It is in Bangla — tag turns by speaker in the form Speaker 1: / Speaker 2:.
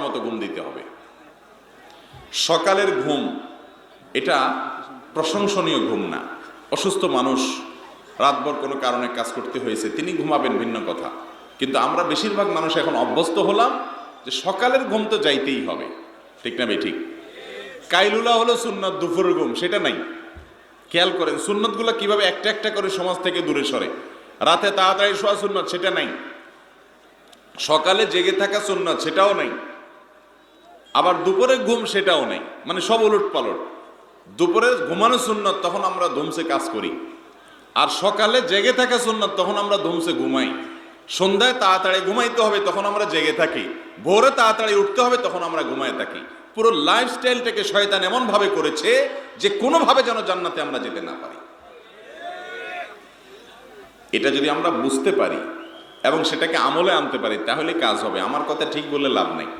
Speaker 1: মতো ঘুম দিতে হবে। সকালের ঘুম এটা প্রশংসনীয় ঘুম না। অসুস্থ মানুষ, রাতভর কোনো কারণে কাজ করতে হয়েছে, তিনি ঘুমাবেন ভিন্ন কথা, কিন্তু আমরা বেশিরভাগ মানুষ এখন অভ্যস্ত হলাম যে সকালের ঘুম তো যাইতেই হবে। ঠিক না ঠিক? কাইলুলা হলো সুন্নাত, দুপুরের ঘুম সেটা নাই। খেয়াল করেন সুন্নতগুলো কিভাবে একটা একটা করে সমাজ থেকে দূরে সরে। রাতে তাড়াতাড়ি শোয়া সুন্নাত সেটা নাই, সকালে জেগে থাকা সুন্নাত সেটাও নাই, আবার দুপুরে ঘুম সেটাও নাই, মানে সব উলট পালট। দুপুরে ঘুমানো সুন্নাত, তখন আমরা ধুমসে কাজ করি, আর সকালে জেগে থাকা সুন্নাত, তখন আমরা ধুমসে ঘুমাই। সন্ধ্যায় তাড়াতাড়ি ঘুমাইতে হবে, তখন আমরা জেগে থাকি। ভোরে তাড়াতাড়ি উঠতে হবে, তখন আমরা ঘুমায় থাকি। পুরো লাইফস্টাইলটাকে শয়তান এমন ভাবে করেছে যে কোনোভাবে যেন জান্নাতে আমরা যেতে না পারি। এটা যদি আমরা বুঝতে পারি এবং সেটাকে আমলে আনতে পারি, তাহলে কাজ হবে। আমার কথা ঠিক বলে লাভ নাই।